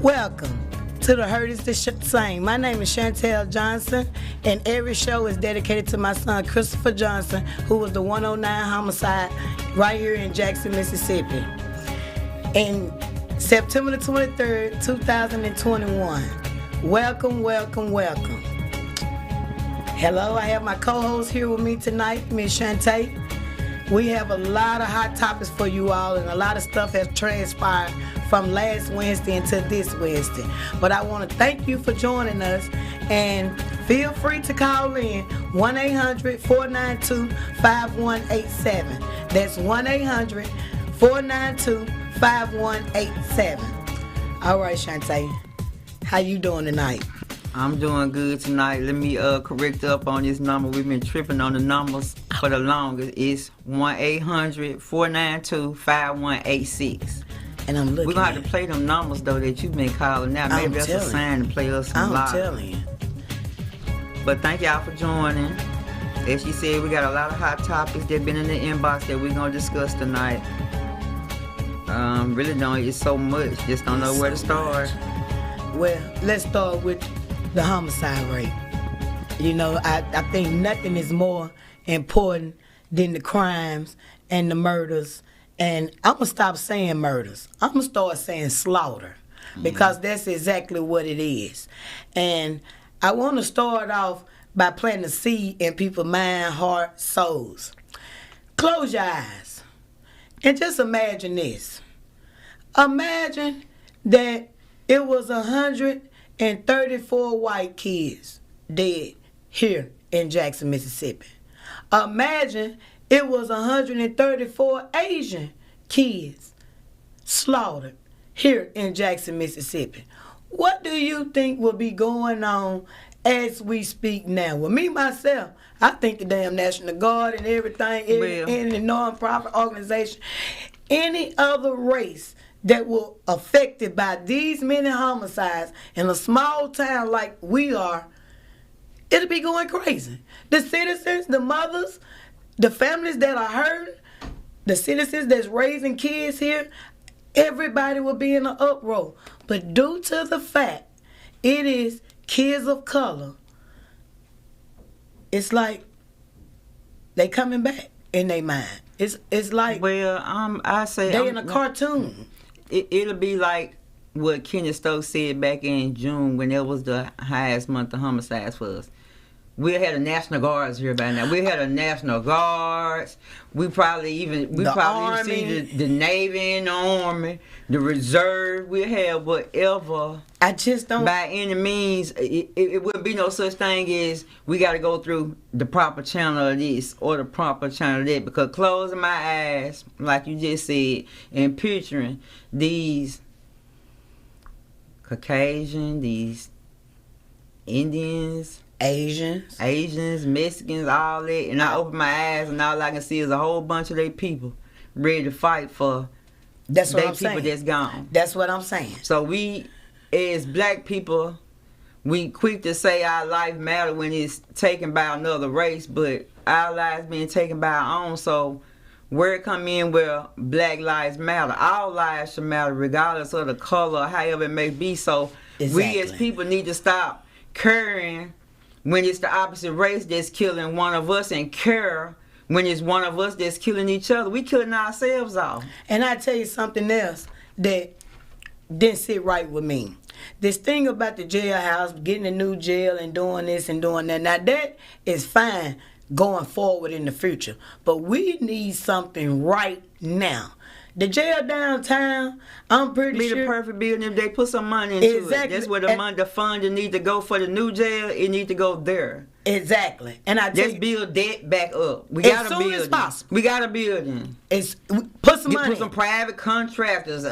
Welcome to the Heard is the Same. My name is Shantell Johnson, and every show is dedicated to my son Christopher Johnson, who was the 109 homicide right here in Jackson, Mississippi. In September the 23rd, 2021. Welcome, welcome, welcome. Hello, I have my co-host here with me tonight, Miss Shantell. We have a lot of hot topics for you all, and a lot of stuff has transpired from last Wednesday until this Wednesday. But I want to thank you for joining us, and feel free to call in 1-800-492-5187. That's 1-800-492-5187. All right, Shantell, how you doing tonight? I'm doing good tonight. Let me correct up on this number. We've been tripping on the numbers for the longest. It's 1-800-492-5186. And I'm looking. We're going to have to play them numbers, though, that you've been calling now. Maybe that's a sign to play us some live. I'm telling you. But thank y'all for joining. As she said, we got a lot of hot topics that been in the inbox that we're going to discuss tonight. Really don't. It's so much. Just don't know where to start. Well, let's start with the homicide rate. You know, I think nothing is more important than the crimes and the murders. And I'm going to stop saying murders. I'm going to start saying slaughter, because that's exactly what it is. And I want to start off by planting a seed in people's mind, heart, souls. Close your eyes and just imagine this. Imagine that it was 134 white kids dead here in Jackson, Mississippi. Imagine it was 134 Asian kids slaughtered here in Jackson, Mississippi. What do you think will be going on as we speak now? Well, me, myself, I think the damn National Guard and everything, any non-profit organization, any other race that will affected by these many homicides in a small town like we are, it'll be going crazy. The citizens, the mothers, the families that are hurting, the citizens that's raising kids here, everybody will be in an uproar. But due to the fact it is kids of color, it's like they coming back in their mind. It's like, well, I say they in a cartoon. It'll be like what Kenny Stokes said back in June when it was the highest month of homicides for us. We had a National Guards here by now. We had a National Guards. We probably even see the Navy and the Army, the Reserve. We had whatever. I just don't. By any means, it wouldn't be no such thing as we got to go through the proper channel of this or the proper channel of that. Because closing my eyes, like you just said, and picturing these Caucasian, these Indians, Asians, Mexicans, all that, and I open my eyes and all I can see is a whole bunch of their people ready to fight for people that's gone. That's what I'm saying. So we, as black people, we quick to say our life matter when it's taken by another race, but our lives being taken by our own. So where it come in where black lives matter, our lives should matter regardless of the color, however it may be. So we as people need to stop caring when it's the opposite race that's killing one of us, and care when it's one of us that's killing each other. We killing ourselves off. And I tell you something else that didn't sit right with me. This thing about the jailhouse, getting a new jail and doing this and doing that. Now that is fine going forward in the future. But we need something right now. The jail downtown, I'm pretty sure. Be the perfect building if they put some money into it. That's where the funding need to go for the new jail. It need to go there. Exactly. And I just build that back up. We got to build as possible. We got to build it. Put some money. Put some private contractors.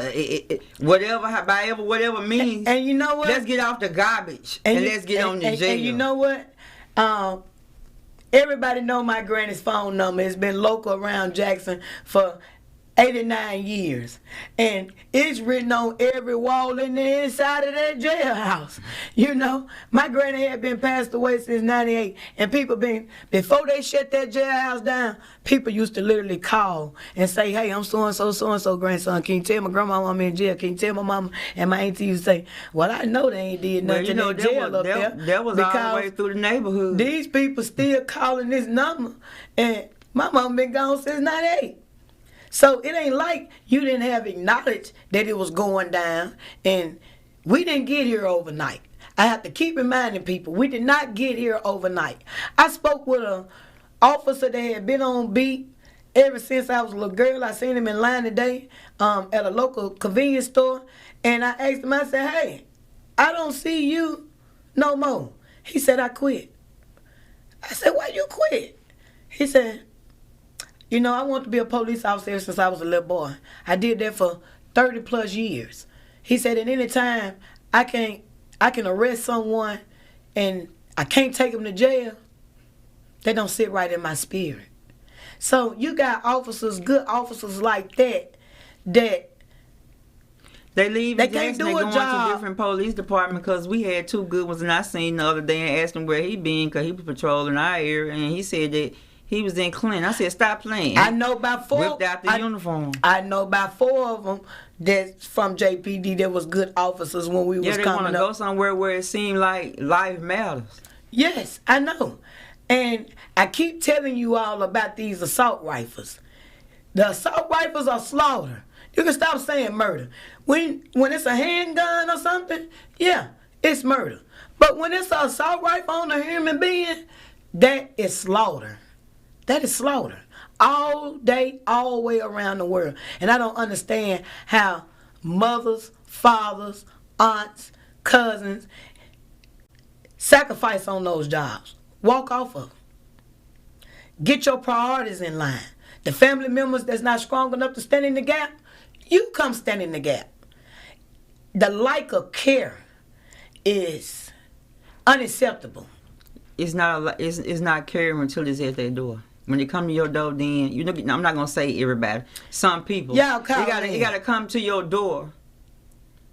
Whatever means. And you know what? Let's get off the garbage and let's get on the jail. And you know what? Everybody know my granny's phone number. It's been local around Jackson for 89 years. And it's written on every wall in the inside of that jailhouse. You know, my granny had been passed away since 98. And people before they shut that jailhouse down, people used to literally call and say, hey, I'm so-and-so grandson. Can you tell my grandma I'm in jail? Can you tell my mama? And my auntie used to say, well, I know they ain't did nothing in jail up there. That was all the way through the neighborhood. These people still calling this number. And my mama been gone since 98. So it ain't like you didn't have acknowledged that it was going down, and we didn't get here overnight. I have to keep reminding people, we did not get here overnight. I spoke with an officer that had been on beat ever since I was a little girl. I seen him in line today at a local convenience store, and I asked him, I said, hey, I don't see you no more. He said, I quit. I said, why you quit? He said, you know, I wanted to be a police officer since I was a little boy. I did that for 30 plus years. He said, at any time I can arrest someone and I can't take them to jail, they don't sit right in my spirit. So you got officers, good officers like that they leave they Jackson, can't do they a going job. to different police department because we had two good ones, and I seen the other day and asked him where he been because he was patrolling our area, and he said that he was in Clinton. I said, stop playing. I know about 4. Whipped out the uniform. I know about 4 of them that's from JPD that was good officers when we was coming up. Yeah, they want to go somewhere where it seemed like life matters. Yes, I know. And I keep telling you all about these assault rifles. The assault rifles are slaughter. You can stop saying murder. When it's a handgun or something, yeah, it's murder. But when it's an assault rifle on a human being, that is slaughter. That is slaughter. All day, all the way around the world. And I don't understand how mothers, fathers, aunts, cousins sacrifice on those jobs. Walk off of them. Get your priorities in line. The family members that's not strong enough to stand in the gap, you come stand in the gap. The lack of care is unacceptable. It's not caring until it's at their door. When they come to your door, then you know, I'm not gonna say everybody. Some people, yeah, it gotta come to your door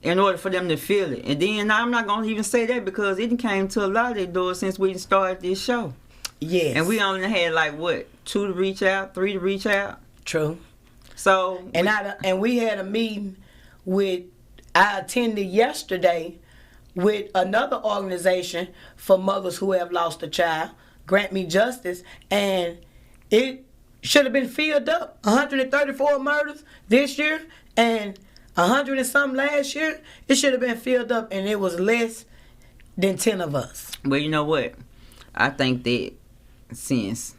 in order for them to feel it. And then I'm not gonna even say that because it came to a lot of their doors since we started this show. Yes. And we only had like what, 2 to reach out, 3 to reach out. True. So and we had a meeting I attended yesterday with another organization for mothers who have lost a child, Grant Me Justice, and it should have been filled up. 134 murders this year and 100 and something last year. It should have been filled up, and it was less than 10 of us. Well, you know what? I think that since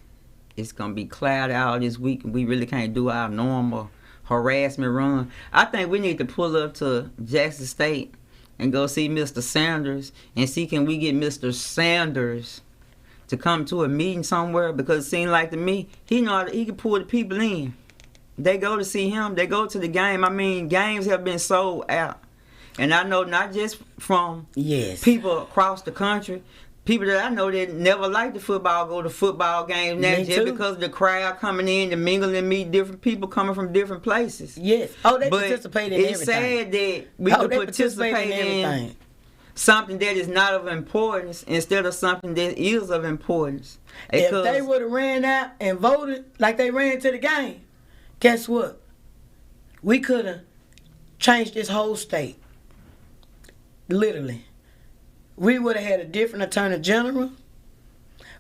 it's going to be clouded out this week and we really can't do our normal harassment run, I think we need to pull up to Jackson State and go see Mr. Sanders and see can we get Mr. Sanders to come to a meeting somewhere, because it seems like to me he can pull the people in. They go to see him. They go to the game. I mean, games have been sold out. And I know not just from people across the country, people that I know that never liked the football go to football games now just because of the crowd coming in to mingle and meet different people coming from different places. Yes. Oh, they participate in everything. It's sad that we can participate in something that is not of importance instead of something that is of importance. If they would have ran out and voted like they ran to the game, guess what? We could have changed this whole state. Literally. We would have had a different attorney general.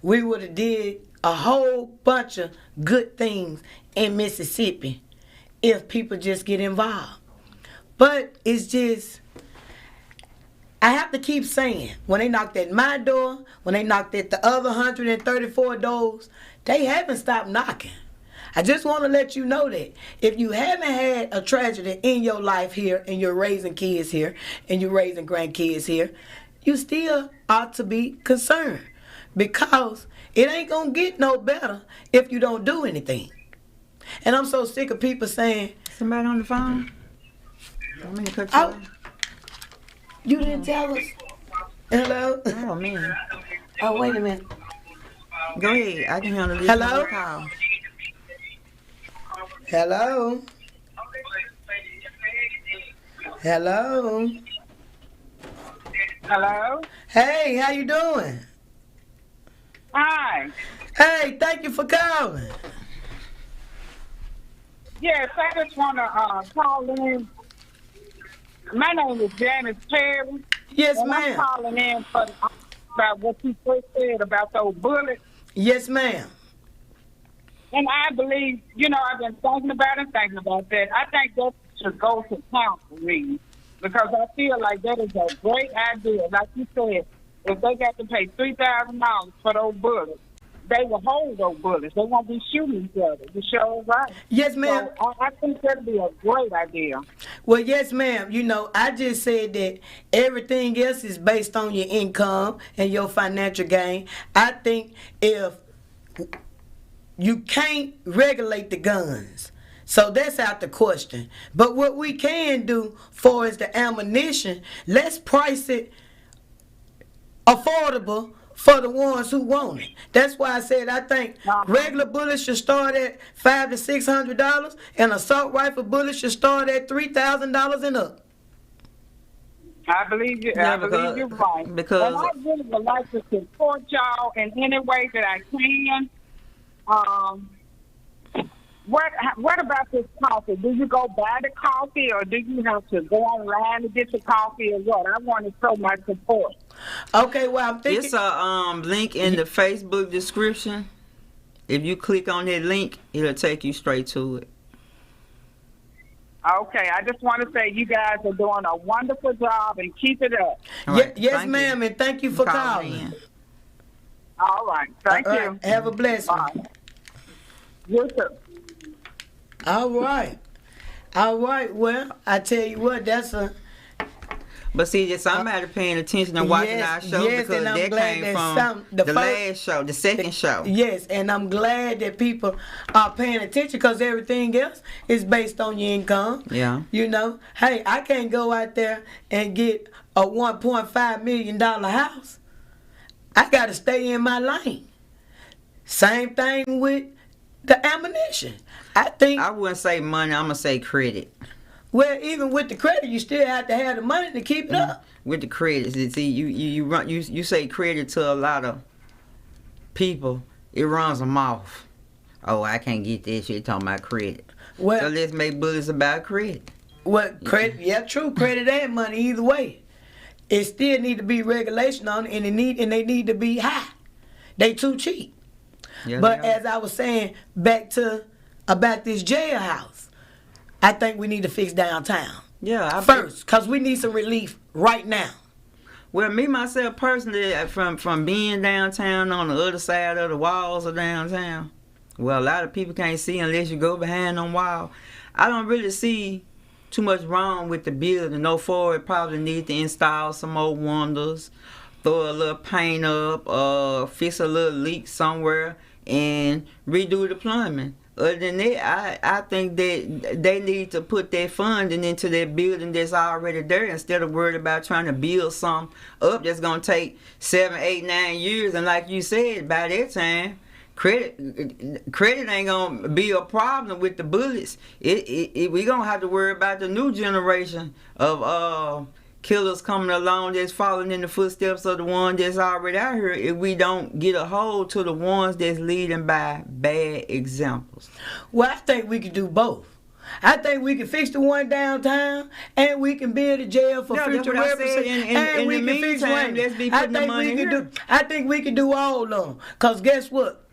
We would have did a whole bunch of good things in Mississippi if people just get involved. But it's just, I have to keep saying, when they knocked at my door, when they knocked at the other 134 doors, they haven't stopped knocking. I just want to let you know that if you haven't had a tragedy in your life here and you're raising kids here and you're raising grandkids here, you still ought to be concerned, because it ain't going to get no better if you don't do anything. And I'm so sick of people saying... Somebody on the phone? I'm going to cut you off. You didn't tell us? Hello? Oh, man. Oh, wait a minute. Go ahead. I can handle this. Hello? Hello? Hello. Hello? Hey, how you doing? Hi. Hey, thank you for calling. Yes, I just want to call in. My name is Janice Perry, Yes, and I'm ma'am. calling in about what you first said about those bullets. Yes, ma'am. And I believe, I've been thinking about that. I think that should go to counseling because I feel like that is a great idea. Like you said, if they got to pay $3,000 for those bullets, they will hold those bullets. They won't be shooting each other. You sure right. Yes, ma'am. So I think that'd be a great idea. Well, yes, ma'am. I just said that everything else is based on your income and your financial gain. I think if you can't regulate the guns, so that's out the question. But what we can do for is the ammunition, let's price it affordable for the ones who want it. That's why I said I think regular bullets should start at $500 to $600, and assault rifle bullets should start at $3,000 and up. I believe you. Yeah, I believe you're right. because and I really would like to support y'all in any way that I can. What about this coffee? Do you go buy the coffee, or do you have to go online to get the coffee, or what? I want to show my support. Okay, well, I'm thinking it's a link in the Facebook description. If you click on that link, it'll take you straight to it. Okay, I just want to say you guys are doing a wonderful job and keep it up. Right, yes, ma'am, and thank you for calling. All right, thank All you. right, have a blessed one. Bye. You too. All right. Well, I tell you what, that's a. But see, just somebody paying attention and watching our show because that came from the last show, the second show. Yes, and I'm glad that people are paying attention because everything else is based on your income. Yeah. Hey, I can't go out there and get a $1.5 million house. I got to stay in my lane. Same thing with the ammunition. I wouldn't say money, I'm going to say credit. Well, even with the credit, you still have to have the money to keep it up. With the credit, see, you say credit to a lot of people, it runs them off. Oh, I can't get this shit talking about credit. Well, so let's make bullets about credit. Well, credit, yeah, true, credit and money, either way. It still need to be regulation on it, and they need to be high. They too cheap. Yeah, but as I was saying, back to about this jailhouse. I think we need to fix downtown. Yeah. First, because we need some relief right now. Well, me, myself, personally, from being downtown on the other side of the walls of downtown, well, a lot of people can't see unless you go behind them walls. I don't really see too much wrong with the building. No forward probably need to install some more windows, throw a little paint up, fix a little leak somewhere, and redo the plumbing. Other than that, I think that they need to put their funding into that building that's already there instead of worried about trying to build something up that's going to take 7, 8, 9 years. And like you said, by that time, credit ain't going to be a problem with the bullets. We going to have to worry about the new generation of killers coming along that's following in the footsteps of the ones that's already out here if we don't get a hold to the ones that's leading by bad examples. Well, I think we could do both. I think we can fix the one downtown, and we can build a jail for future references. And we can fix one. Let's be putting the money here. I think we can do all of them. Because guess what?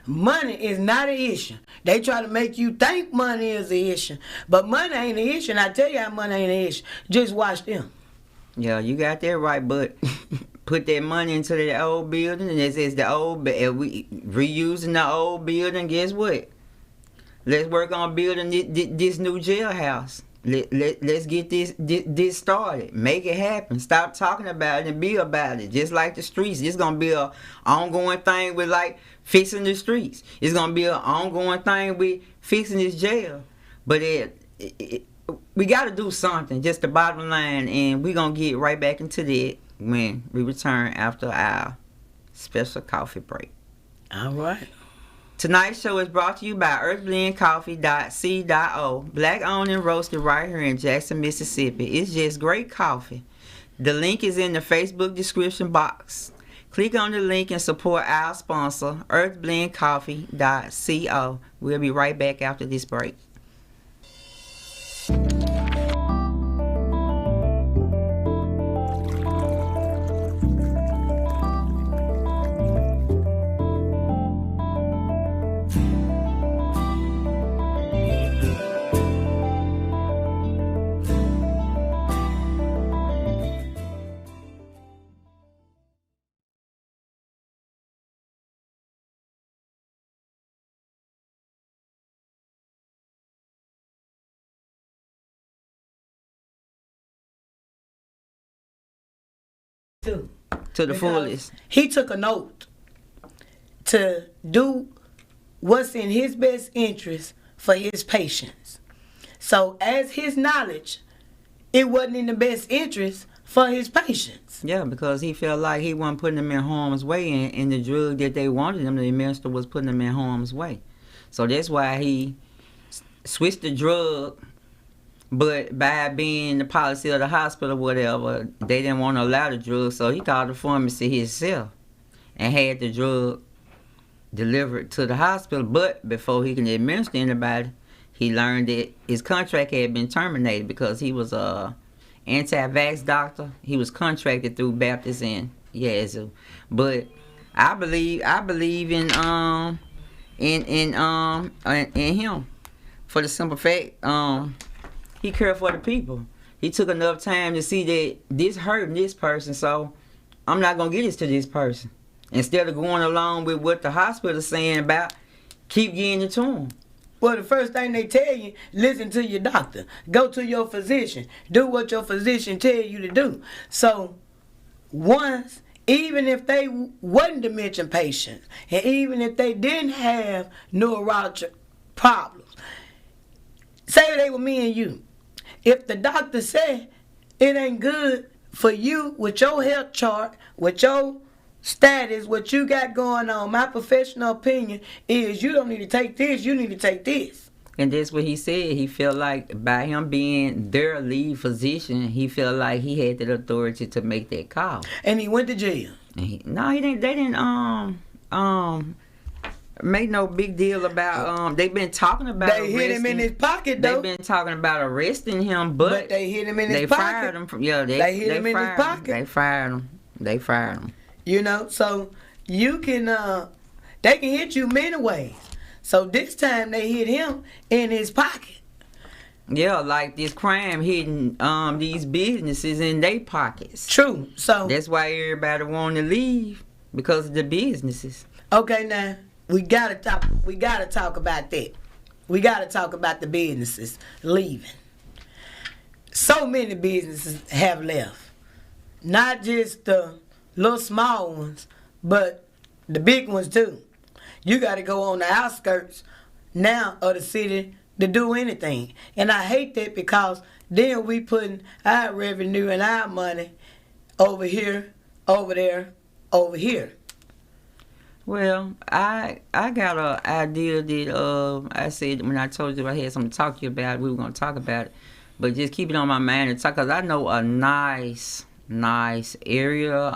Money is not an issue. They try to make you think money is an issue. But money ain't an issue, and I tell you how money ain't an issue. Just watch them. Yeah, you got that right, but put that money into the old building, and this is the old, we reusing the old building. Guess what? Let's work on building this new jailhouse. Let's get this started. Make it happen. Stop talking about it and be about it. Just like the streets, it's gonna be a ongoing thing with like fixing the streets. It's gonna be an ongoing thing with fixing this jail. But we got to do something, just the bottom line, and we're going to get right back into that when we return after our special coffee break. All right. Tonight's show is brought to you by earthblendcoffee.c.o. Black owned and roasted right here in Jackson, Mississippi. It's just great coffee. The link is in the Facebook description box. Click on the link and support our sponsor, earthblendcoffee.co. We'll be right back after this break. To the fullest. He took a note to do what's in his best interest for his patients. So as his knowledge, it wasn't in the best interest for his patients. Yeah, because he felt like he wasn't putting them in harm's way, and the drug that they wanted them to administer was putting them in harm's way. So that's why he switched the drug. But by being the policy of the hospital or whatever, they didn't want to allow the drug, so he called the pharmacy himself and had the drug delivered to the hospital. But before he can administer anybody, he learned that his contract had been terminated because he was a anti-vax doctor. He was contracted through Baptist and Yazoo. But I believe in him for the simple fact he cared for the people. He took enough time to see that this hurting this person, so I'm not going to get this to this person. Instead of going along with what the hospital's saying about, keep getting it to him. Well, the first thing they tell you, listen to your doctor. Go to your physician. Do what your physician tell you to do. So, once, even if they wasn't dementia patients, and even if they didn't have neurologic problems, say they were me and you. If the doctor said it ain't good for you with your health chart, with your status, what you got going on, my professional opinion is you don't need to take this, you need to take this. And that's what he said. He felt like by him being their lead physician, he felt like he had the authority to make that call. And he went to jail. And he didn't. They didn't make no big deal about they've been talking about they hit him in his pocket though. They've been talking about arresting him, but they hit him in his pocket. They fired him from they hit him in his pocket. They fired him. You know, so you can they can hit you many ways. So this time they hit him in his pocket. Yeah, like this crime hitting these businesses in their pockets. True. So that's why everybody wanted to leave, because of the businesses. Okay, now we gotta talk about that. We gotta talk about the businesses leaving. So many businesses have left. Not just the little small ones, but the big ones too. You gotta go on the outskirts now of the city to do anything. And I hate that, because then we putting our revenue and our money over here, over there, over here. Well, I got an idea that I said when I told you I had something to talk to you about, we were going to talk about it. But just keep it on my mind and talk, because I know a nice area,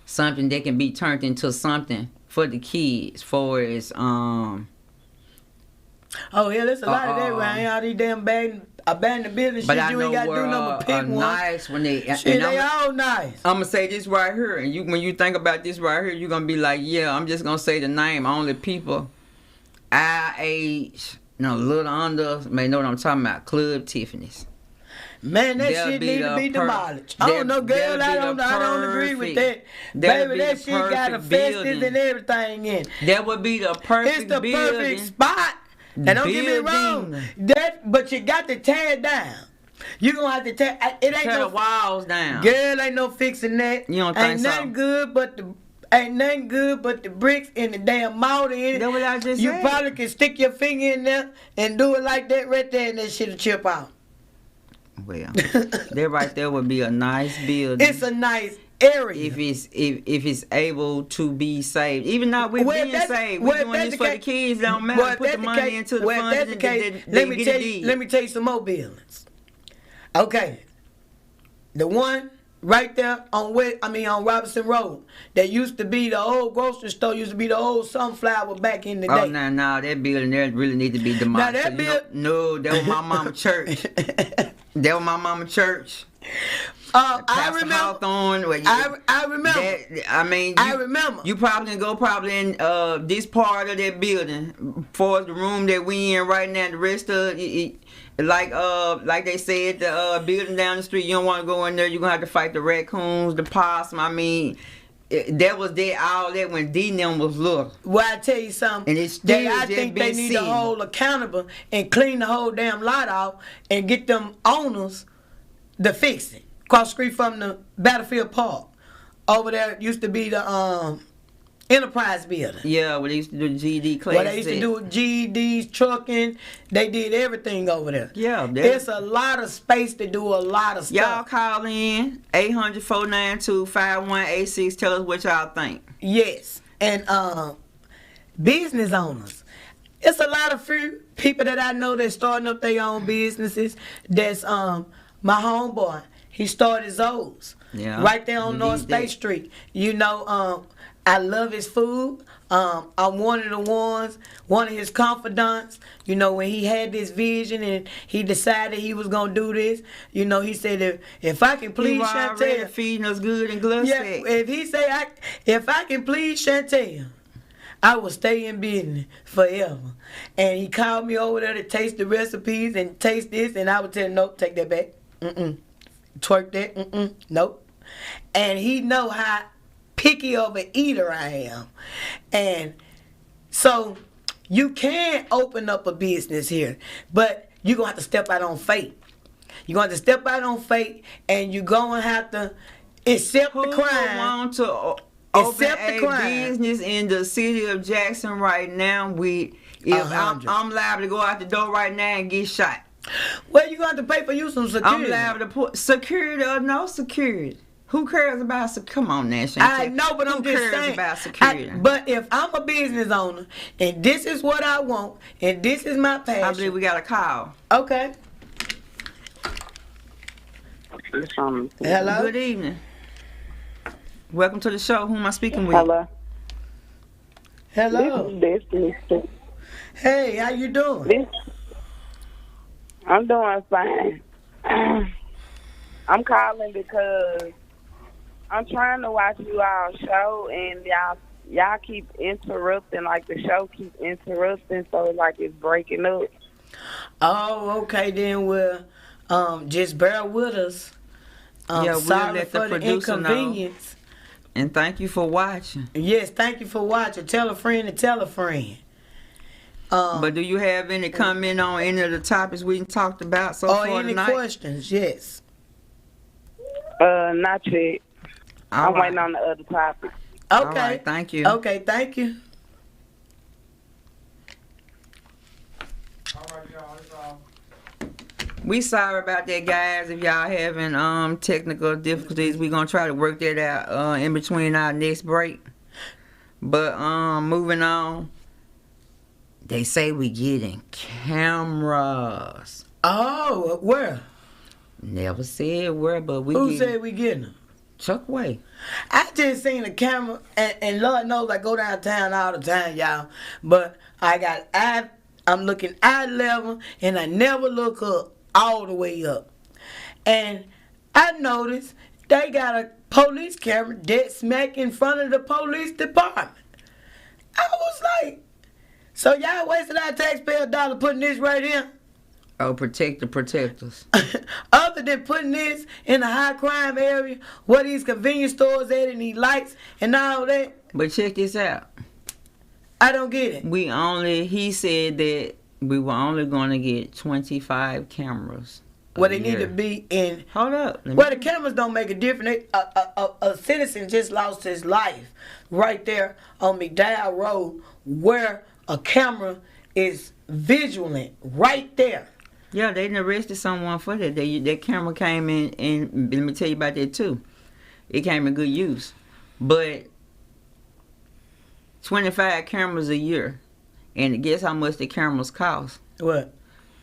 something that can be turned into something for the kids, for as Oh yeah, there's a lot of that around here, all these damn abandoned buildings. But shit, I you know ain't got to do nothing but pick one. Nice when they shit, they all nice. I'm gonna say this right here, and when you think about this right here, you're gonna be like, yeah, I'm just gonna say the name. Only people our age, a little under, may know what I'm talking about. Club Tiffany's. Man, that shit need to be demolished. I don't know, girl. I don't agree with that. Baby, that shit got asbestos and everything in. That would be the perfect building. It's the perfect spot. And don't get me wrong, but you got to tear it down. You gonna have to tear the walls down. Girl, ain't no fixing that. You don't think ain't nothing good but the bricks and the damn mortar in it. That's what I just you said. Probably can stick your finger in there and do it like that right there, and that shit'll chip out. Well, that right there would be a nice building. It's a nice area. If it's able to be saved, even not with being saved, we're doing this for the kids. Don't matter. Put the money into the funds and let me tell you some more buildings. Okay, the one right there on Robinson Road, that used to be the old grocery store, used to be the old Sunflower back in the day. Oh, no, that building there really need to be demolished. Now that no, that was my mama church. That was my mama church. I remember. Hawthorne, I remember. I remember. You probably can go in this part of that building, for the room that we in right now. The rest of it, like they said, the building down the street, you don't want to go in there. You're gonna have to fight the raccoons, the possum. That was there all that when D&M was little. Well, I tell you something. And it's still I think they need to hold accountable and clean the whole damn lot off and get them owners to fix it. Across the street from the Battlefield Park. Over there used to be the Enterprise building. Yeah, where they used to do the GED classes. Well, they used to do GEDs, trucking. They did everything over there. Yeah. There's a lot of space to do a lot of stuff. Y'all call in 800-492-5186. Tell us what y'all think. Yes. And business owners. It's a lot of few people that I know that's starting up their own businesses. That's my homeboy. He started Zoe's right there on North State Street. You know, I love his food. I'm one of his confidants. You know, when he had this vision and he decided he was gonna do this, you know, he said if I can please Shantell, feeding us good and glussy. Yeah, if he say if I can please Shantell, I will stay in business forever. And he called me over there to taste the recipes and taste this, and I would tell him, nope, take that back. Twerk that. Nope. And he know how picky of an eater I am. And so you can open up a business here, but you're going to have to step out on faith. You're going to have to step out on faith, and you're going to have to accept the crime. Want to open a business in the city of Jackson right now? I'm liable to go out the door right now and get shot. Well, you're going to have to pay for you some security. I'm liable to put security or no security. Who cares about security? Come on now, Shantell. I know, but I'm just saying. Who cares about security? But if I'm a business owner, and this is what I want, and this is my passion. I believe we got a call. Okay. Hello? Good evening. Welcome to the show. Who am I speaking with? Hello. This is Destiny. Hey, how you doing? I'm doing fine. I'm calling because I'm trying to watch you all show, and y'all keep interrupting, like the show keep interrupting, so like it's breaking up. Oh, okay, then we'll just bear with us. We'll sorry let for the the inconvenience. Know. And thank you for watching. Yes, thank you for watching. Tell a friend to tell a friend. But do you have any comment on any of the topics we talked about so far tonight? Or any questions? Yes. Not yet. I'm right. waiting on the other topic. Okay. All right, thank you. Okay, thank you. All right, y'all. That's all. We sorry about that, guys. If y'all having technical difficulties, we're gonna try to work that out in between our next break. But moving on. They say we getting cameras. Oh, where? Never said where, but we. Who said we getting them? Chuck Way. I just seen a camera, and Lord knows I go downtown all the time, y'all. But I'm looking eye level, and I never look up all the way up. And I noticed they got a police camera dead smack in front of the police department. I was like, so y'all wasted our taxpayer dollar putting this right here? Oh, protect the protectors. Other than putting this in a high crime area, where these convenience stores at and these lights and all that. But check this out. I don't get it. He said that we were only going to get 25 cameras. Well, they need to be in. Hold up. Well, the cameras don't make a difference. A citizen just lost his life right there on McDowell Road, where a camera is vigilant right there. Yeah, they arrested someone for that. That camera came in, and let me tell you about that too. it came in good use. But 25 cameras a year, and guess how much the cameras cost? What?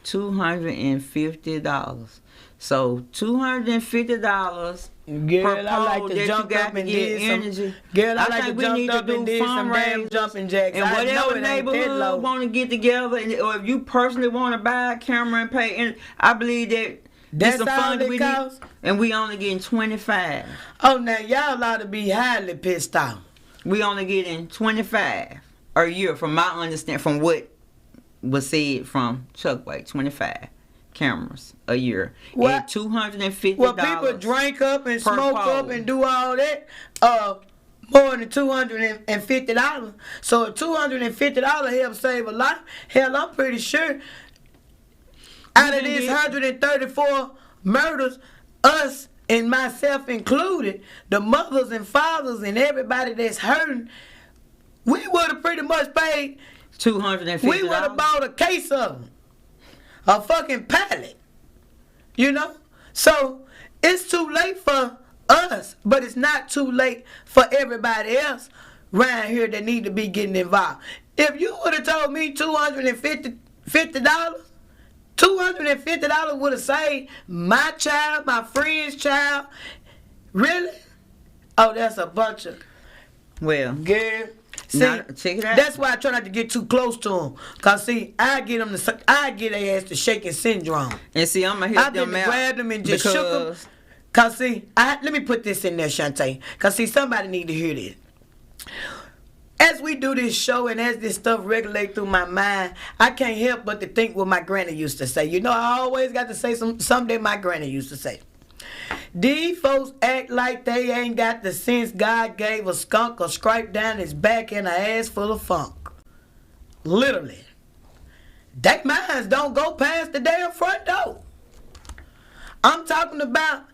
$250. So $250 Girl, per I pole like to that jump you got up to and get did some. energy. Girl, I I like think to we jump need up to and do did some damn fundraisers jumping jacks. and I know whatever it ain't that neighborhood low. want to get together, or if you personally want to buy a camera and pay, and I believe that That's some all fun it we costs? need, and we only getting 25. Oh, now y'all ought to be highly pissed off. We only getting 25 a year, from my understanding, from what was said from Chuck White. 25 cameras a year What? at $250. Well, people drink up and per smoke pole. up and do all that. More than $250. So if $250 helps save a life, hell, I'm pretty sure out of these 134 murders, us and myself included, the mothers and fathers and everybody that's hurting, we would have pretty much paid. $250. We would have bought a case of them, a fucking pallet, you know. So it's too late for us, but it's not too late for everybody else around here that need to be getting involved. If you would have told me $250, $250 would have saved my child, my friend's child. Really? Oh, that's a bunch of. Well, Girl. See, now, check it out. that's why I try not to get too close to them. Cause see, I get their ass to shaking syndrome. And see, I'm gonna help I've been them out grabbed them and just shook them. because Cause see, let me put this in there, Shantell. Cause see, somebody need to hear this. As we do this show and as this stuff regulate through my mind, I can't help but to think what my granny used to say. You know, I always got to say something my granny used to say. These folks act like they ain't got the sense God gave a skunk or scrape down his back and an ass full of funk. Literally. They minds don't go past the damn front door. I'm talking about,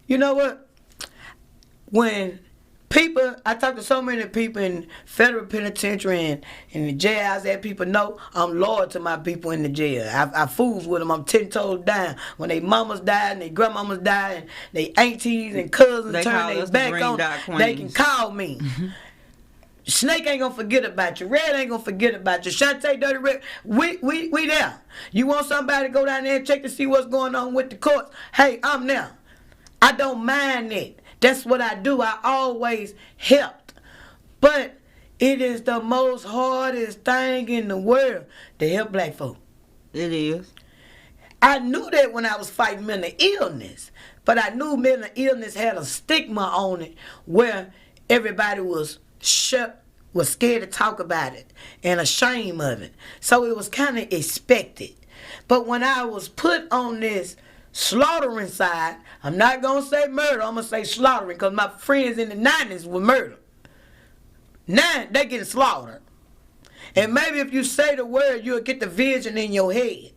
you know what? When people, I talk to so many people in federal penitentiary and in the jails that people know I'm loyal to my people in the jail. I fools with them. I'm 10 toes down. When they mamas died and they grandmamas died and they aunties and cousins they turn call their us the back Green on, Dot they can Queens. call me. Snake ain't gonna forget about you. Red ain't gonna forget about you. Shantell, Dirty Red, we there. You want somebody to go down there and check to see what's going on with the courts? Hey, I'm there. I don't mind it. That's what I do. I always helped. But it is the most hardest thing in the world to help black folk. it is. I knew that when I was fighting mental illness, but I knew mental illness had a stigma on it where everybody was scared to talk about it and ashamed of it. So it was kind of expected. But when I was put on this slaughtering side, I'm not going to say murder, I'm going to say slaughtering, because my friends in the 90s were murdered. Now they getting slaughtered. And maybe if you say the word, you'll get the vision in your head.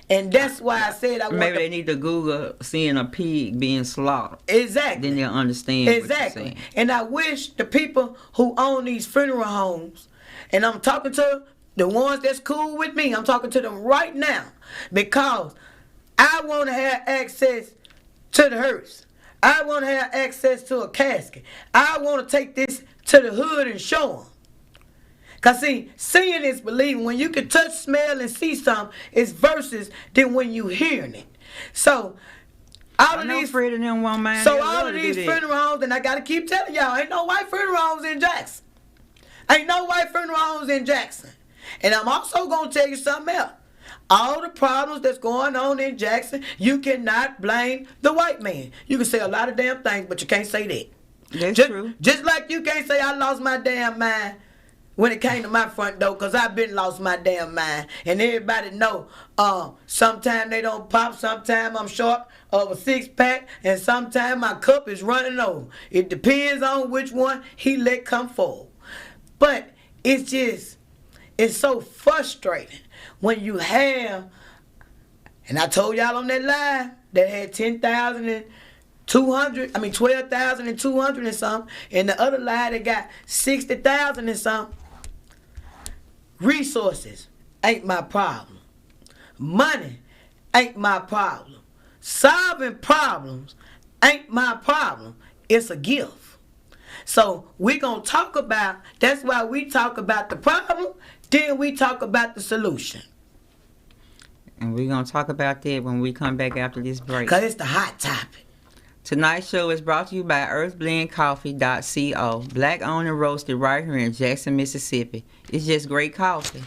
And that's why I said I want Maybe they need to Google seeing a pig being slaughtered. Exactly. Then they'll understand Exactly. what you're saying. And I wish the people who own these funeral homes, and I'm talking to the ones that's cool with me, I'm talking to them right now, because I want to have access to the hearse. I want to have access to a casket. I want to take this to the hood and show them. Because see, seeing is believing. When you can touch, smell, and see something, it's versus than when you hearing it. So, all of these funeral homes, and I got to keep telling y'all, ain't no white funeral homes in Jackson. Ain't no white funeral homes in Jackson. And I'm also going to tell you something else. All the problems that's going on in Jackson, you cannot blame the white man. You can say a lot of damn things, but you can't say that. That's true. Just like you can't say I lost my damn mind when it came to my front door, because I've been lost my damn mind. And everybody know, sometimes they don't pop, sometimes I'm short of a 6-pack, and sometimes my cup is running over. It depends on which one he let come forward. But it's so frustrating when you have, and I told y'all on that live that had 12,200 and something, and the other live that got 60,000 and something. Resources ain't my problem. Money ain't my problem. solving problems ain't my problem. It's a gift. So we're going to talk about, that's why we talk about the problem, then we talk about the solution. And we're going to talk about that when we come back after this break. Because it's the hot topic. Tonight's show is brought to you by earthblendcoffee.co. Black owned and roasted right here in Jackson, Mississippi. It's just great coffee.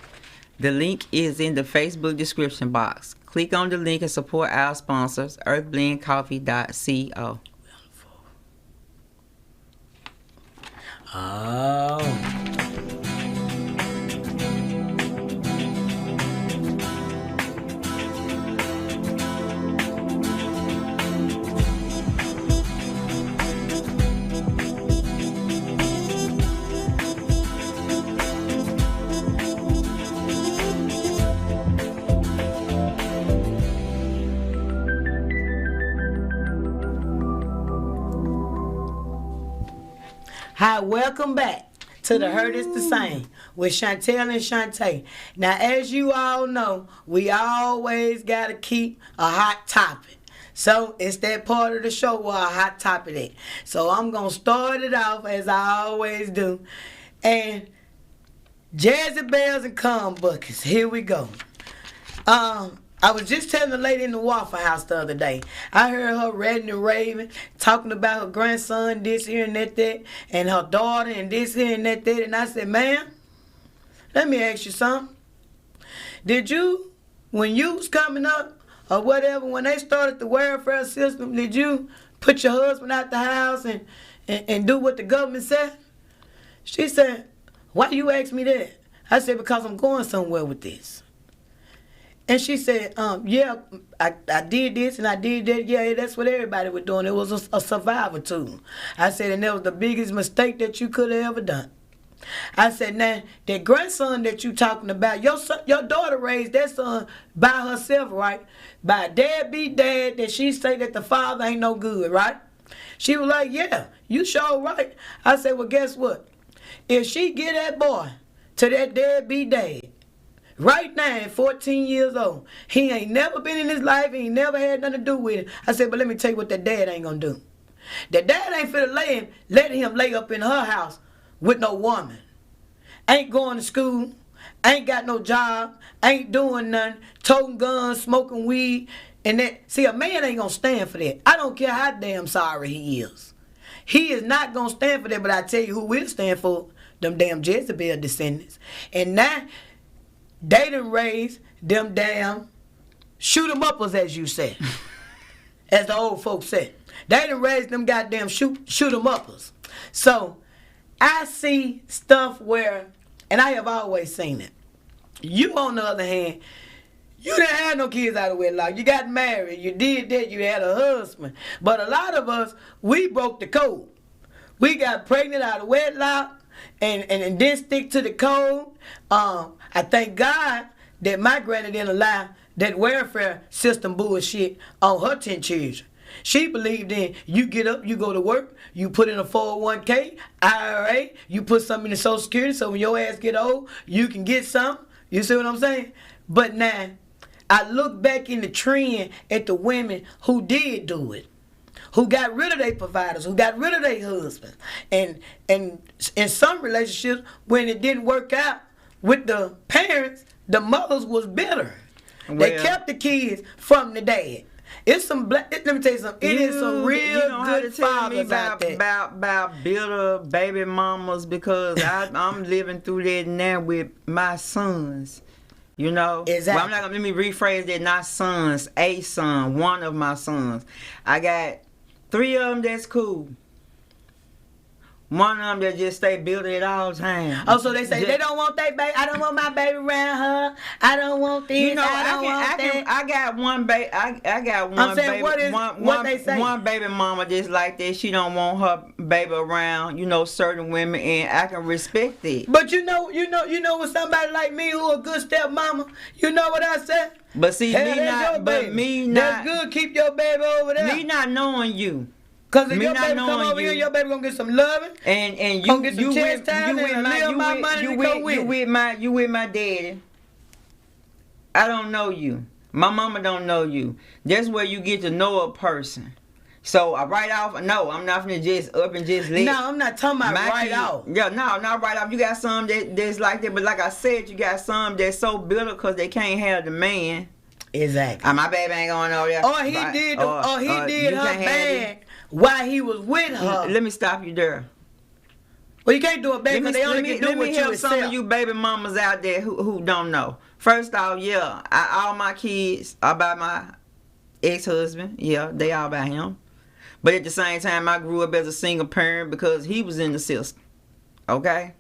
The link is in the Facebook description box. Click on the link and support our sponsors, earthblendcoffee.co. Oh. Hi, welcome back to the Heard Is the Same with Shantell and Shanta. Now, as you all know, we always got to keep a hot topic. So, it's that part of the show where a hot topic is. So, I'm going to start it off as I always do. And Jazzy Bells and Cum Buckets, here we go. I was just telling the lady in the Waffle House the other day. I heard her ranting and raving, talking about her grandson, this here and that, and her daughter, and this here and that. And I said, ma'am, let me ask you something. Did you, when you was coming up, or whatever, when they started the welfare system, did you put your husband out the house and do what the government said? She said, why you ask me that? I said, because I'm going somewhere with this. And she said, yeah, I did this and I did that. Yeah, that's what everybody was doing. It was a survival tool. I said, and that was the biggest mistake that you could have ever done. I said, now, that grandson that you talking about, your daughter raised that son by herself, right? By a deadbeat dad that she say that the father ain't no good, right? She was like, yeah, you sure right. I said, well, guess what? If she get that boy to that deadbeat dad, right now, at 14 years old, he ain't never been in his life, he ain't never had nothing to do with it. I said, but let me tell you what that dad ain't gonna do. That dad ain't finna let him lay up in her house with no woman. Ain't going to school, ain't got no job, ain't doing nothing, toting guns, smoking weed, and that. See, a man ain't gonna stand for that. I don't care how damn sorry he is. He is not gonna stand for that, but I tell you who will stand for them damn Jezebel descendants. And now, they done raised them damn shoot 'em uppers, as you said. As the old folks said. They done raised them goddamn shoot 'em uppers. So, I see stuff where, and I have always seen it. You, on the other hand, you didn't have no kids out of wedlock. You got married. You did that. You had a husband. But a lot of us, we broke the code. We got pregnant out of wedlock. And didn't stick to the code. I thank God that my granny didn't allow that welfare system bullshit on her 10 children. She believed in you get up, you go to work, you put in a 401k, IRA, you put something in the Social Security so when your ass get old, you can get something. You see what I'm saying? But now, I look back in the trend at the women who did do it. Who got rid of their providers, who got rid of their husbands. And in some relationships, when it didn't work out with the parents, the mothers was bitter. Well, they kept the kids from the dad. It's some let me tell you something. It is some real good fathers out there. About bitter baby mamas because I'm living through that now with my sons. You know, exactly. Well, I'm not gonna let me rephrase that. Not sons, a son, one of my sons. I got 3 of them that's cool. One of them that just stay building it all the time. Oh, so they say they don't want that baby. I don't want my baby around her. I don't want this. You know, I don't want that. I got one baby. I got one I'm saying, baby. what they say? One baby mama just like that. She don't want her baby around. You know, certain women, and I can respect it. But you know, with somebody like me who a good stepmama, you know what I said? But see, Hell, that's good. Keep your baby over there. Me not knowing you. Cause if your baby come over here, your baby gonna get some loving. And you get some chastisement and you with my daddy. I don't know you. My mama don't know you. That's where you get to know a person. So I right off, no, I'm not gonna just up and just let. No, I'm not talking about right off. Yeah, no, not right off. You got some that's like that, but like I said, you got some that's so bitter because they can't have the man. Exactly. My baby ain't going over there. Or he did her bad while he was with her. Let me stop you there. Well, you can't do it bad because they only can do what you help some of you baby mamas out there who don't know. First off, yeah, all my kids are by my ex-husband. Yeah, they all by him. But at the same time, I grew up as a single parent because he was in the system. Okay?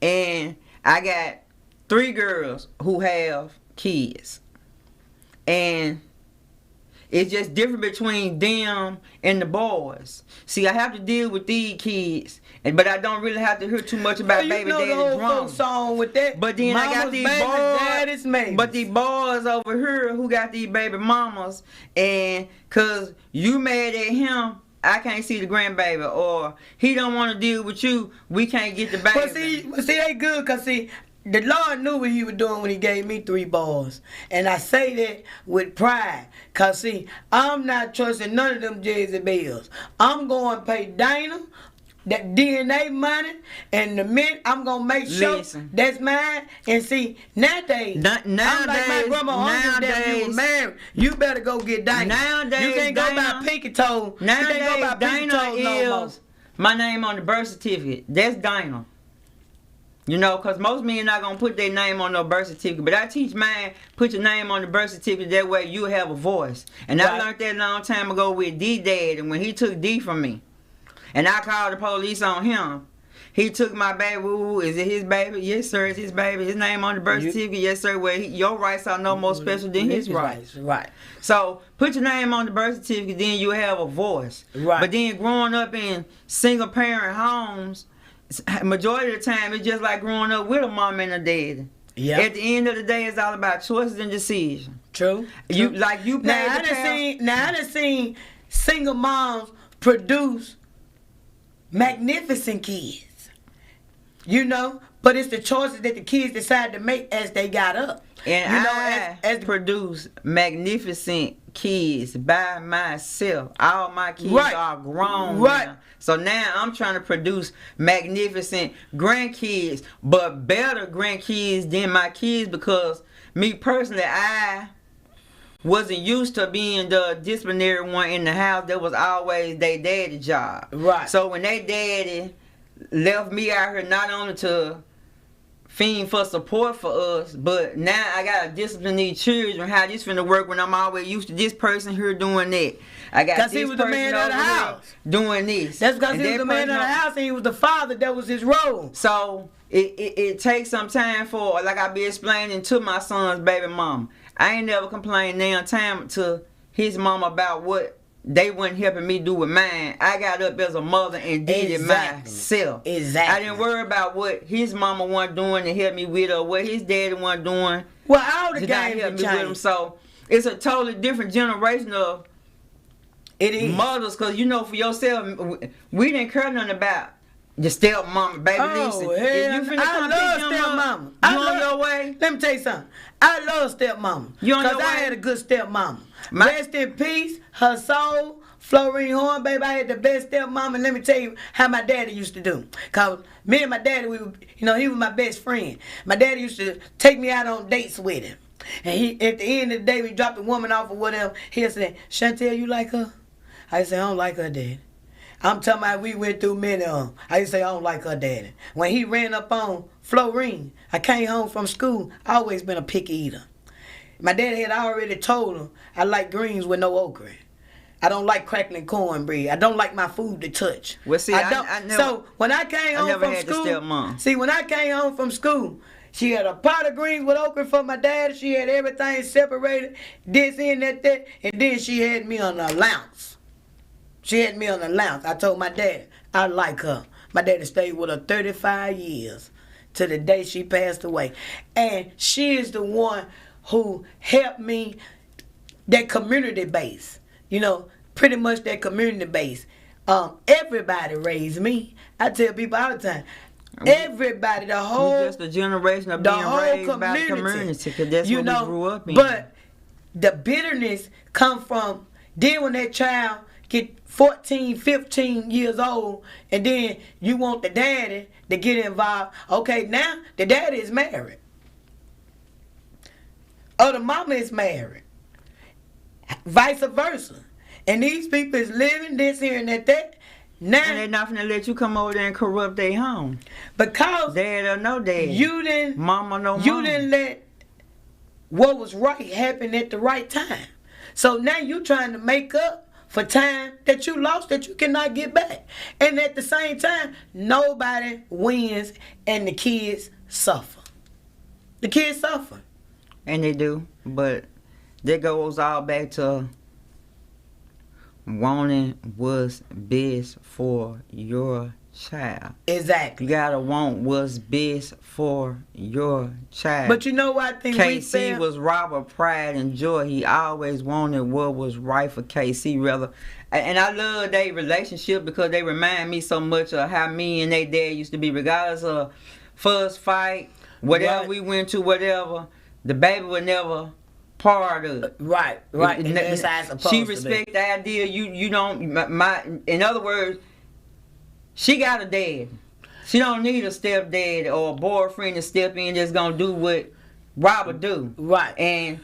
And I got 3 girls who have kids. And it's just different between them and the boys. See, I have to deal with these kids, but I don't really have to hear too much about baby daddy's drama. Song with that. But then I got these boys. But these boys over here who got these baby mamas, and cause you mad at him, I can't see the grandbaby, or he don't want to deal with you, we can't get the baby. But see, they good, cause see, the Lord knew what he was doing when he gave me 3 boys. And I say that with pride. Because, see, I'm not trusting none of them Jezebels. I'm going to pay Dana that DNA money, and the minute I'm going to make sure that's mine. And see, nowadays, I'm like my grandma, you were married. You better go get Dana. Nowadays, you can't go by pinky toe. Nowadays, you can't go by pinky toe no more. My name on the birth certificate. That's Dana. You know, because most men not going to put their name on no birth certificate. But I teach mine, put your name on the birth certificate. That way you have a voice. And I learned that a long time ago with D-Dad, and when he took D from me. And I called the police on him. He took my baby. Ooh, is it his baby? Yes, sir, it's his baby. His name on the birth certificate. Yes, sir. Well, your rights are no more special than his rights. Right. So, put your name on the birth certificate, then you have a voice. Right. But then growing up in single-parent homes, majority of the time, it's just like growing up with a mom and a dad. Yeah. At the end of the day, it's all about choices and decisions. True. You paid now I done seen single moms produce magnificent kids. You know, but it's the choices that the kids decide to make as they got up. And I produce magnificent kids by myself. All my kids are grown now. So now I'm trying to produce magnificent grandkids, but better grandkids than my kids, because me personally, I wasn't used to being the disciplinary one in the house. That was always their daddy's job. Right. So when they daddy left me out here not only to fiend for support for us, but now I gotta discipline these children. How this finna work when I'm always used to this person here doing that. I got this person the man of the house doing this. That's because he was the man of the house and he was the father. That was his role. So it takes some time for, like I be explaining to my son's baby mama. I ain't never complained now time to his mama about what they weren't helping me do with mine. I got up as a mother and did it myself. Exactly. I didn't worry about what his mama wasn't doing to help me with, or what his daddy wasn't doing. Well, all the guys help me with him. So it's a totally different generation of mothers. Because you know, for yourself, we didn't care nothing about the stepmama, baby. Listen, if you finna I love stepmama. You on your way? Let me tell you something. I love stepmama. You on your way? Because I had a good stepmama. Rest in peace, her soul, Florine Horn, baby. I had the best stepmama. And let me tell you how my daddy used to do. Because me and my daddy, we were, you know, he was my best friend. My daddy used to take me out on dates with him. And he, at the end of the day, we dropped a woman off or whatever. He'll say, Shantell, you like her? I say, I don't like her, Daddy. I'm talking about we went through many of them. I used to say, I don't like her, Daddy. When he ran up on Florine, I came home from school. I always been a picky eater. My daddy had already told him I like greens with no okra. I don't like crackling cornbread. I don't like my food to touch. Well, see, I never, so when I came home from school, when I came home from school, she had a pot of greens with okra for my dad. She had everything separated, this in that, and then she had me on an allowance. She had me on an allowance. I told my dad I like her. My daddy stayed with her 35 years to the day she passed away, and she is the one who helped me, that community base, you know, pretty much that community base. Everybody raised me. I tell people all the time, everybody, the whole, just a generation of being raised by the community, because that's what we grew up in. But the bitterness come from then when that child get 14, 15 years old, and then you want the daddy to get involved. Okay, now the daddy is married. Or the mama is married. Vice versa. And these people is living this here and that. Now, and they're not gonna let you come over there and corrupt their home. Because dad or no dad. You didn't mama no you mama. didn't let what was right happen at the right time. So now you trying to make up for time that you lost that you cannot get back. And at the same time, nobody wins and the kids suffer. The kids suffer. And they do. But that goes all back to wanting what's best for your child. Exactly. You gotta want what's best for your child. But you know what I think KC was Robert pride and joy. He always wanted what was right for KC, rather. And I love their relationship because they remind me so much of how me and they dad used to be, regardless of fuss, fight, whatever right. we went to, whatever. The baby would never part of it. Right. And that's how it's supposed she to respect be. the idea. You don't. In other words, she got a dad. She don't need a stepdad or a boyfriend to step in that's gonna do what Robert do. Right. And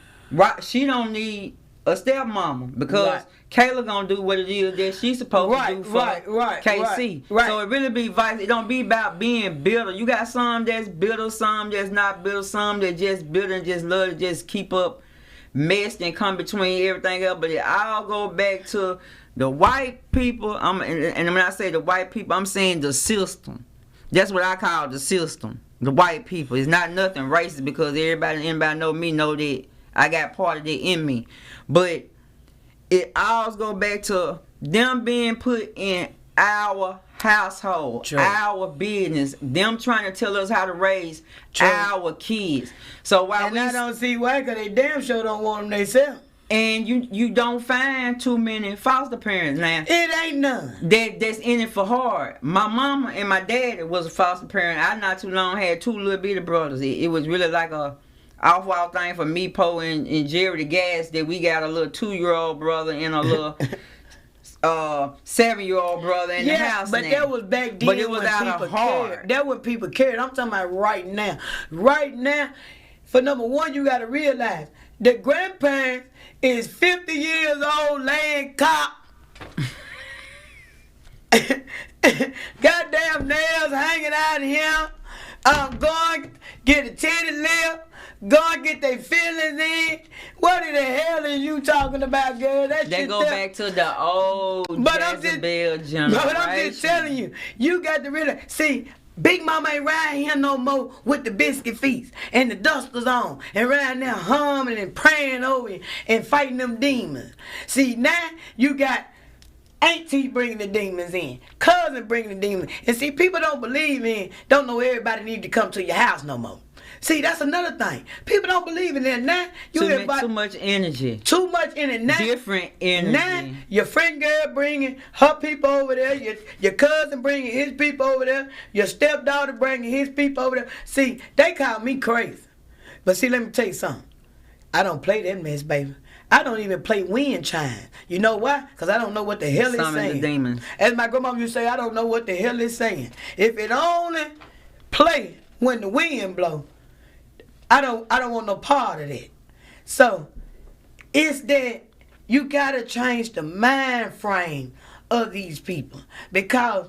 she don't need a stepmama because Kayla gonna do what it is that she's supposed to do for KC. Right. So it really be vice. It don't be about being bitter. You got some that's bitter, some that's not bitter, some that just bitter and just love to just keep up mess and come between everything else. But it all go back to the white people. And when I say the white people, I'm saying the system. That's what I call the system. The white people. It's not nothing racist because anybody know me know that I got part of that in me. But it always go back to them being put in our household, True. our business, them trying to tell us how to raise our kids. So while I don't see why, because they damn sure don't want them themselves. And you don't find too many foster parents now. It ain't none. That's in it for hard. My mama and my dad was a foster parent. I not too long had two little bitty brothers. It was really like a off-wall thing for me, Poe, and Jerry the Gas that we got a little 2-year-old brother and a little 7-year-old brother in the house. But now. that was back then. But it was when out people of heart. cared. That when people cared. I'm talking about right now. Right now, for number one, you got to realize that grandparents is 50 years old laying cop. Goddamn nails hanging out of him. Going get a titty lip. Go and get their feelings in. What in the hell are you talking about, girl? They go back to the old Jezebel generation. But I'm just telling you, you got to really see. Big Mama ain't riding here no more with the biscuit feast and the dusters on and riding there humming and praying over you and fighting them demons. See, now you got auntie bringing the demons in, cousin bringing the demons. And see, people don't know everybody need to come to your house no more. See, that's another thing. People don't believe in that. Now, too much energy. Too much in it. Now, different energy. Now, your friend girl bringing her people over there. Your cousin bringing his people over there. Your stepdaughter bringing his people over there. See, they call me crazy. But see, let me tell you something. I don't play that mess, baby. I don't even play wind chime. You know why? Because I don't know what the hell it's saying. The demons. As my grandma used to say, I don't know what the hell it's saying. If it only play when the wind blow, I don't want no part of that. So it's that you gotta change the mind frame of these people, because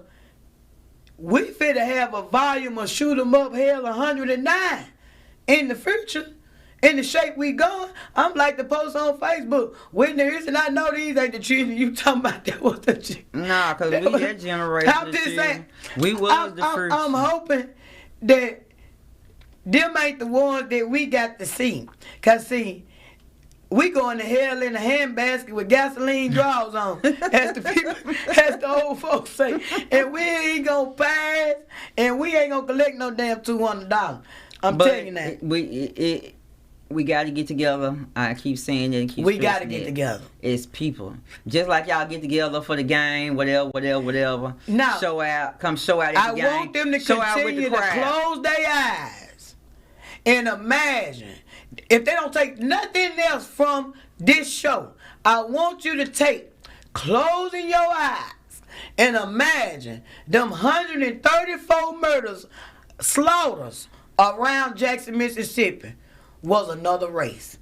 we finna have a volume of shoot 'em up hell 109 in the future. In the shape we going, I'm like the post on Facebook. When there is, and I know these ain't the children you talking about. That was the children. Nah, because we that generation. I'm just saying. We was the first. I'm hoping that them ain't the ones that we got to see. Because, see, we going to hell in a handbasket with gasoline draws on, as the old folks say. And we ain't going to pass, and we ain't going to collect no damn $200. I'm telling you that. We got to get together. I keep saying it. We got to get together. It's people. Just like y'all get together for the game, whatever. Now, come show out at the game. I want them to continue to close their eyes and imagine. If they don't take nothing else from this show, I want you to closing your eyes and imagine them 134 murders, slaughters around Jackson, Mississippi was another race.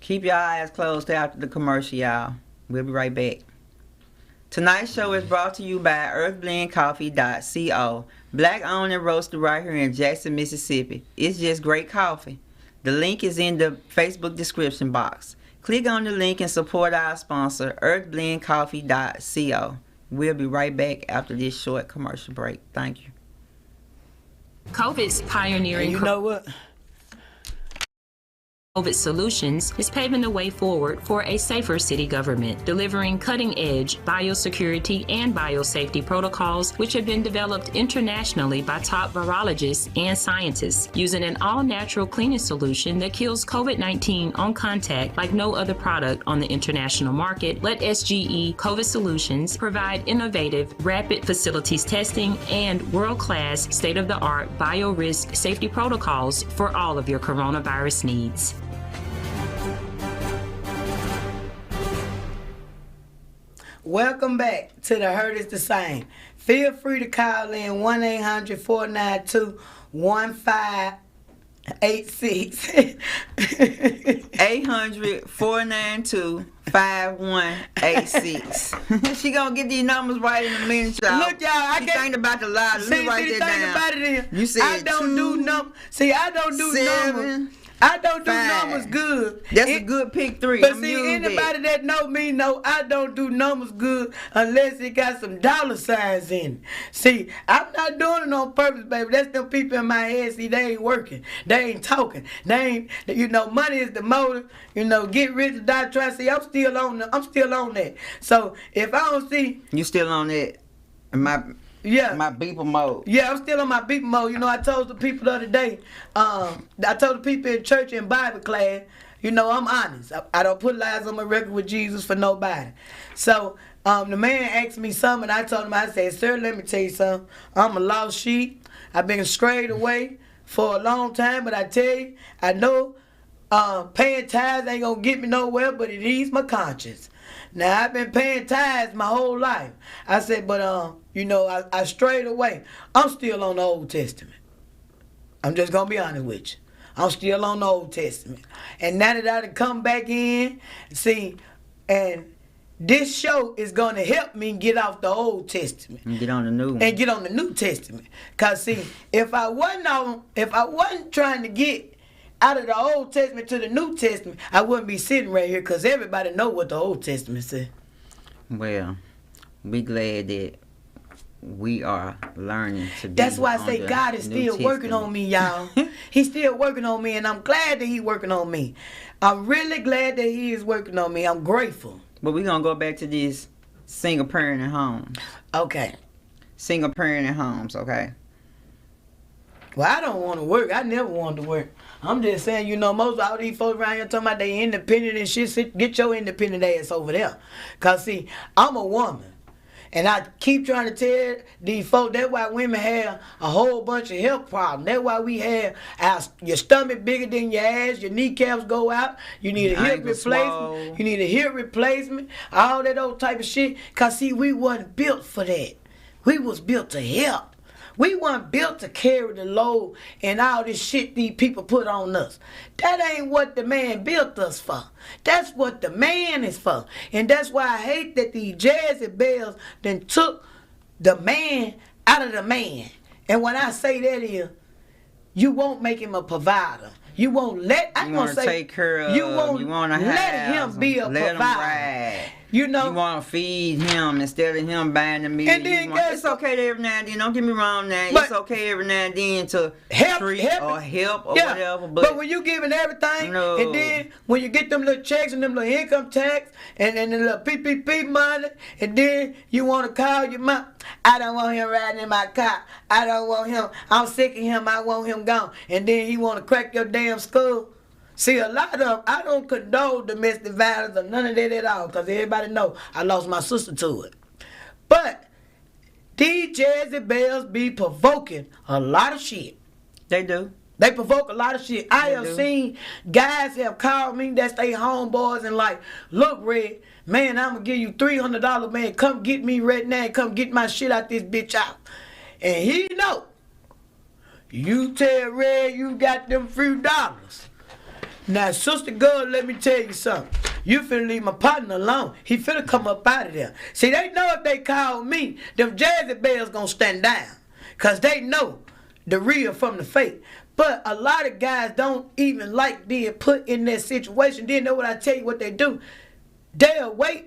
Keep your eyes closed after the commercial, y'all. We'll be right back. Tonight's show is brought to you by earthblendcoffee.co. Black owned and roasted right here in Jackson, Mississippi. It's just great coffee. The link is in the Facebook description box. Click on the link and support our sponsor, earthblendcoffee.co. We'll be right back after this short commercial break. Thank you. COVID's pioneering. And you know what? COVID Solutions is paving the way forward for a safer city government, delivering cutting-edge biosecurity and biosafety protocols which have been developed internationally by top virologists and scientists, using an all-natural cleaning solution that kills COVID-19 on contact like no other product on the international market. Let SGE COVID Solutions provide innovative, rapid facilities testing and world-class, state-of-the-art biorisk safety protocols for all of your coronavirus needs. Welcome back to the Hurt is the Same. Feel free to call in 1-800-492-1586. 800-492-5186. She gonna get these numbers right in a minute, y'all. Look, y'all, I she can't think about the lie. Let me write that down. About it is, You said I don't do numbers. See, I don't do 7, numbers. I don't do 5. numbers good. That's a good pick 3. But I'm see, using anybody that know me know I don't do numbers good unless it got some dollar signs in it. See, I'm not doing it on purpose, baby. That's them people in my head. See, they ain't working. They ain't talking. They ain't, money is the motive. Get rich or die trying. See, I'm still on that. So if I don't see, You still on that? My beeper mode. Yeah, I'm still on my beeper mode. I told the people the other day, I told the people in church and Bible class, I'm honest. I don't put lies on my record with Jesus for nobody. So the man asked me something, and I told him, I said, sir, let me tell you something. I'm a lost sheep. I've been strayed away for a long time, but I tell you, I know paying tithes ain't going to get me nowhere, but it eases my conscience. Now, I've been paying tithes my whole life. I said, but, I strayed away. I'm still on the Old Testament. I'm just going to be honest with you. I'm still on the Old Testament. And now that I done come back in, see, and this show is going to help me get off the Old Testament. And get on the new one. And get on the New Testament. Because, see, if I wasn't trying to get out of the Old Testament to the New Testament, I wouldn't be sitting right here because everybody know what the Old Testament says. Well, we glad that we are learning to be. That's why I say God is still working on me, y'all. He's still working on me, and I'm glad that he's working on me. I'm really glad that he is working on me. I'm grateful. But we're going to go back to this single parent at home. Okay. Single parent at homes, okay? Well, I don't want to work. I never wanted to work. I'm just saying, most of all these folks around here talking about they independent and shit. Get your independent ass over there. Because, see, I'm a woman. And I keep trying to tell these folks, that's why women have a whole bunch of health problems. That's why we have your stomach bigger than your ass, your kneecaps go out, you need a hip replacement, you need a hip replacement, all that old type of shit. Because, see, we wasn't built for that. We was built to help. We weren't built to carry the load and all this shit these people put on us. That ain't what the man built us for. That's what the man is for. And that's why I hate that these Jezebels then took the man out of the man. And when I say that is, you won't make him a provider. You won't let, I'm going to say, take care of, you won't let him be a let provider. You want to feed him instead of him buying the meat. And then it's okay every now and then. Don't get me wrong now. It's okay every now and then to help or whatever. But when you giving everything, and then when you get them little checks and them little income tax and the little PPP money, and then you want to call your mom, I don't want him riding in my car. I don't want him. I'm sick of him. I want him gone. And then he want to crack your damn skull. See, a lot of them, I don't condone domestic violence or none of that at all, because everybody know I lost my sister to it. But these Jezebels be provoking a lot of shit. They do. They provoke a lot of shit. I have seen guys have called me that's they homeboys and like, look, Red, man, I'm gonna give you $300, man. Come get me right now and come get my shit out this bitch out. And he know. You tell Red you got them few dollars. Now, sister girl, let me tell you something. You finna leave my partner alone. He finna come up out of there. See, they know if they call me, them Jazzy Bells gonna stand down. Cause they know the real from the fake. But a lot of guys don't even like being put in that situation. Then know what I tell you what they do. They'll wait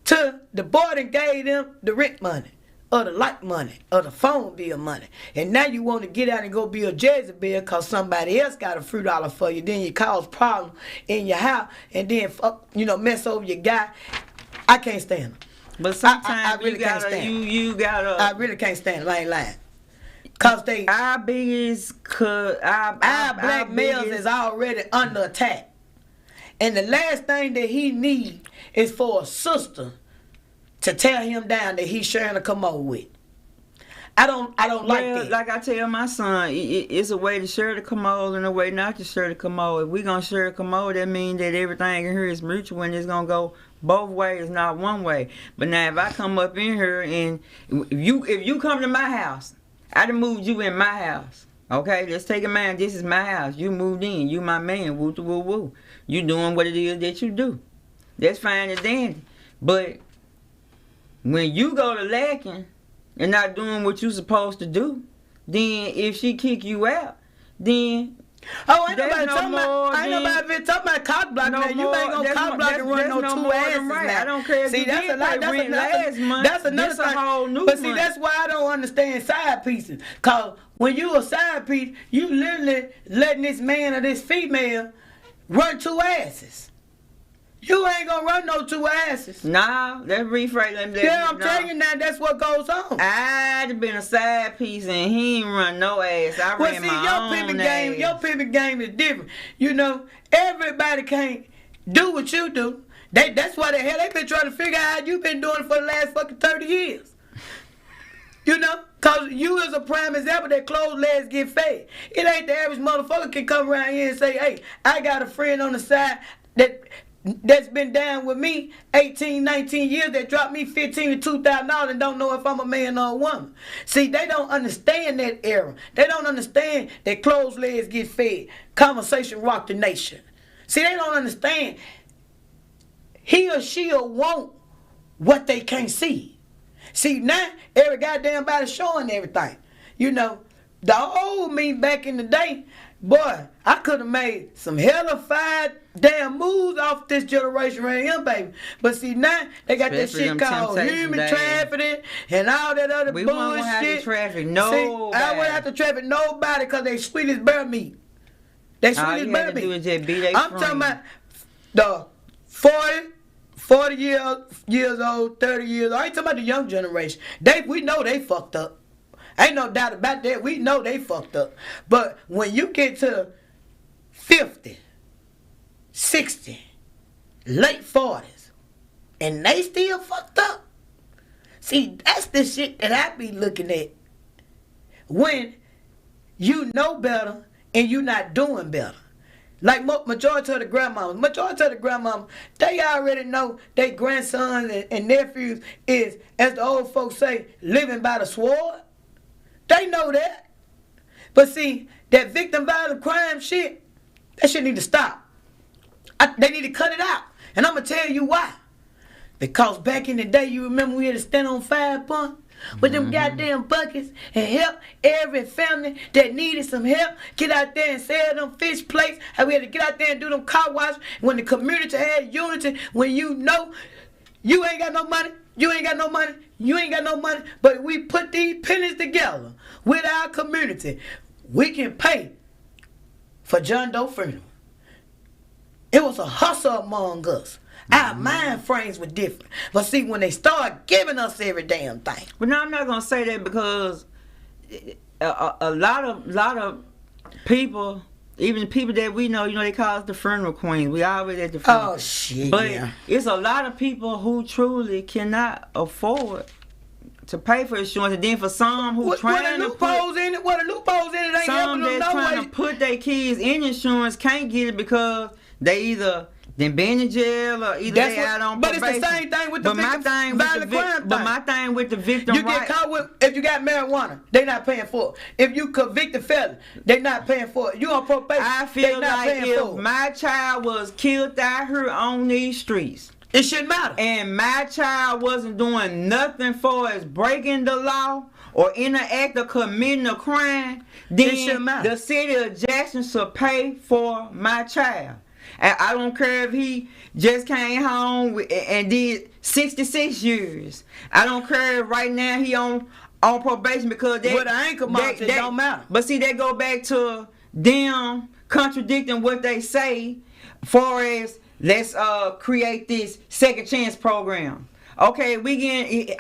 till the boy done gave them the rent money, or the light money, or the phone bill money. And now you want to get out and go be a Jazzy Bell because somebody else got a few dollars for you. Then you cause problems in your house and then mess over your guy. I can't stand them. But sometimes I really can't stand them. I really can't stand them. I ain't lying. Cause our black males is already under attack. And the last thing that he need is for a sister to tear him down that he's sharing a commode with. I don't like that. Like I tell my son, it's a way to share the commode and a way not to share the commode. If we're gonna share a commode, that means that everything in here is mutual and it's gonna go both ways, not one way. But now if I come up in here and if you come to my house, I done moved you in my house. Okay, let's take a man. This is my house. You moved in. You my man. Woo woo woo. You doing what it is that you do. That's fine and dandy. But when you go to lacking and not doing what you supposed to do, then if she kick you out, then ain't nobody talking about cock blocking. You ain't gonna cock block and run no two asses right. now. I don't care if see, you that's did another pay rent last month. That's another thing. A whole new but see, month. that's why I don't understand side pieces. Cause when you a side piece, you literally letting this man or this female run two asses. You ain't gonna run no two asses. Nah, let's rephrase them. Yeah, I'm telling you now, that's what goes on. I'd been a side piece and he ain't run no ass. I ran my own ass. Your pivot game is different. Everybody can't do what you do. That's why the hell they been trying to figure out how you been doing it for the last fucking 30 years. Cause you is a prime example that closed legs get fed. It ain't the average motherfucker can come around here and say, hey, I got a friend on the side that's been down with me 18, 19 years that dropped me $15,000 to $2,000 and don't know if I'm a man or a woman. See, they don't understand that era. They don't understand that closed legs get fed. Conversation rock the nation. See, they don't understand. He or she'll want what they can't see. See, now every goddamn body showing everything. The old me back in the day, boy, I could have made some hellified damn moves off this generation right here, baby. But see, now they got Especially that shit called human trafficking and all that other bullshit. We won't have to traffic nobody. See, I won't have to traffic nobody because they sweet as bear meat. They sweet as bear meat. I'm talking about the 40 years old, 30 years old. I ain't talking about the young generation. We know they fucked up. Ain't no doubt about that. We know they fucked up. But when you get to 50, 60, late 40s, and they still fucked up, see, that's the shit that I be looking at. When you know better and you not doing better. Like majority of the grandmamas, they already know their grandsons and nephews is, as the old folks say, living by the sword. They know that. But see, that victim violent crime shit, that shit need to stop. They need to cut it out. And I'm going to tell you why. Because back in the day, you remember we had to stand on 5 points with them goddamn buckets and help every family that needed some help get out there and sell them fish plates. And we had to get out there and do them car wash. When the community had unity, when you know you ain't got no money, you ain't got no money, but we put these pennies together with our community, we can pay for John Doe funeral. It was a hustle among us. Our mind frames were different. But see, when they start giving us every damn thing. But no, I'm not gonna say that because a lot of people, even people that we know, they call us the funeral queen. We always at the funeral. Oh shit! But it's a lot of people who truly cannot afford to pay for insurance, and then for some who trying to put loopholes in it, ain't some helping them that's no trying way. to put their kids in insurance can't get it because they either been in jail or either they out on probation. But it's the same thing with the victim violent crime thing. But my thing with the victim you get caught with, if you got marijuana, they not paying for it. If you convicted felon, they not paying for it. You on probation, I feel they not like paying for if it. my child was killed out here on these streets, It shouldn't matter. and my child wasn't doing nothing for as breaking the law or in the act of committing a crime, then shouldn't matter. the city of Jackson should pay for my child. And I don't care if he just came home and did 66 years. I don't care if right now he on probation because they, With an ankle monitor, it don't matter. But see, they go back to them contradicting what they say, far as let's create this second chance program. Okay,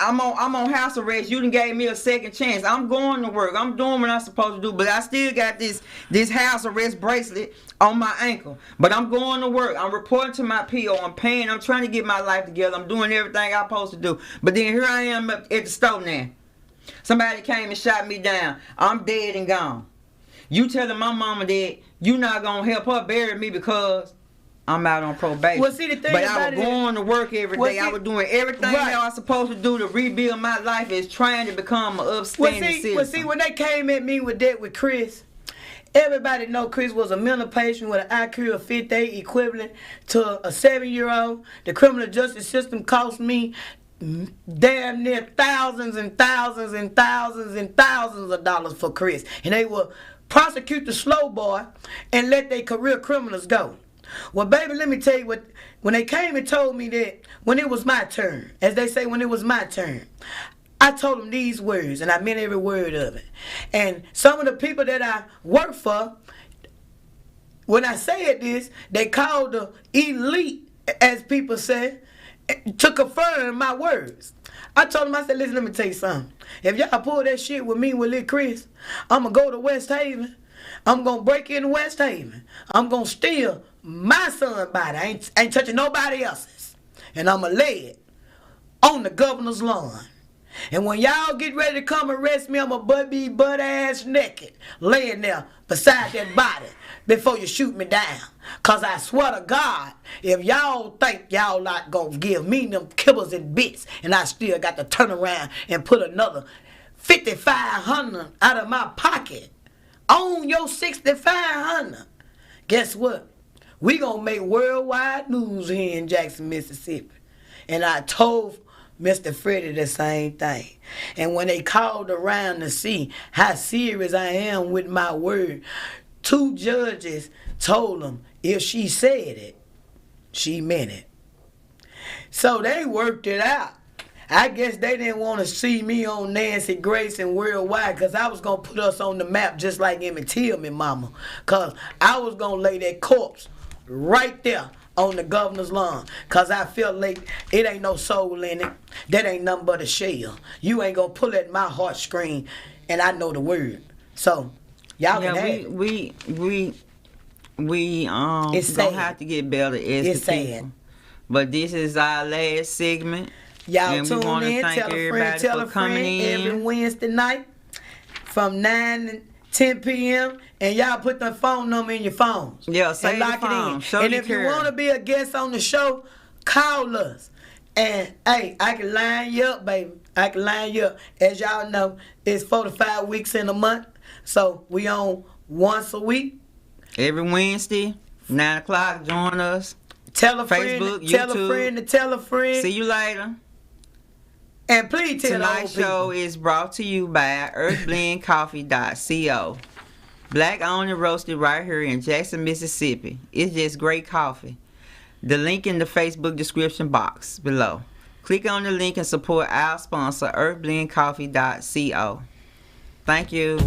I'm on house arrest. You done gave me a second chance. I'm going to work. I'm doing what I'm supposed to do, but I still got this house arrest bracelet on my ankle. But I'm going to work. I'm reporting to my PO. I'm paying. I'm trying to get my life together. I'm doing everything I'm supposed to do. But then here I am at the store now. Somebody came and shot me down. I'm dead and gone. You telling my mama that you not gonna help her bury me because I'm out on probation. Well, see, the thing but about I was going to work every day. I was doing everything that I was supposed to do to rebuild my life, is trying to become an upstanding citizen. Well, see, when they came at me with that with Chris, everybody know Chris was a mental patient with an IQ of 58, equivalent to a 7-year-old. The criminal justice system cost me damn near thousands and thousands and thousands and thousands of dollars for Chris. And they will prosecute the slow boy and let their career criminals go. Well, baby, let me tell you what, when they came and told me that when it was my turn, as they say, when it was my turn, I told them these words, and I meant every word of it. And some of the people that I work for, when I said this, they called the elite, as people say, to confirm my words. I told them, I said, listen, let me tell you something. If y'all pull that shit with me with Lil Chris, I'm going to go to West Haven. I'm going to break into West Haven. I'm going to steal my son's body. I ain't touching nobody else's. And I'm going to lay it on the governor's lawn. And when y'all get ready to come arrest me, I'm going to be butt-ass naked, laying there beside that body before you shoot me down. Because I swear to God, if y'all think y'all not going to give me them kibbles and bits, and I still got to turn around and put another $5,500 out of my pocket on your $6,500, guess what? We going to make worldwide news here in Jackson, Mississippi. And I told Mr. Freddie the same thing. And when they called around to see how serious I am with my word, 2 judges told them if she said it, she meant it. So they worked it out. I guess they didn't want to see me on Nancy Grace and Worldwide, because I was going to put us on the map just like Emmett Till, me mama. Because I was going to lay that corpse right there on the governor's lawn. Because I felt like it ain't no soul in it. That ain't nothing but a shell. You ain't going to pull at my heartstring, and I know the word. So, y'all can have it. We don't have to get better as it's the people. Sad. But this is our last segment. Y'all and tune in, tell a friend every Wednesday night from 9 to 10 p.m. And y'all put the phone number in your phones. Yeah, save the phone. And if you want to be a guest on the show, call us. And, hey, I can line you up, baby. I can line you up. As y'all know, it's 4 to 5 weeks in a month. So we on once a week. Every Wednesday, 9 o'clock, join us. Tell a Facebook, friend, tell YouTube. a friend to tell a friend. See you later. And please tell Tonight's show is brought to you by earthblendcoffee.co. Black owned and roasted right here in Jackson, Mississippi. It's just great coffee. The link in the Facebook description box below. Click on the link and support our sponsor, earthblendcoffee.co. Thank you.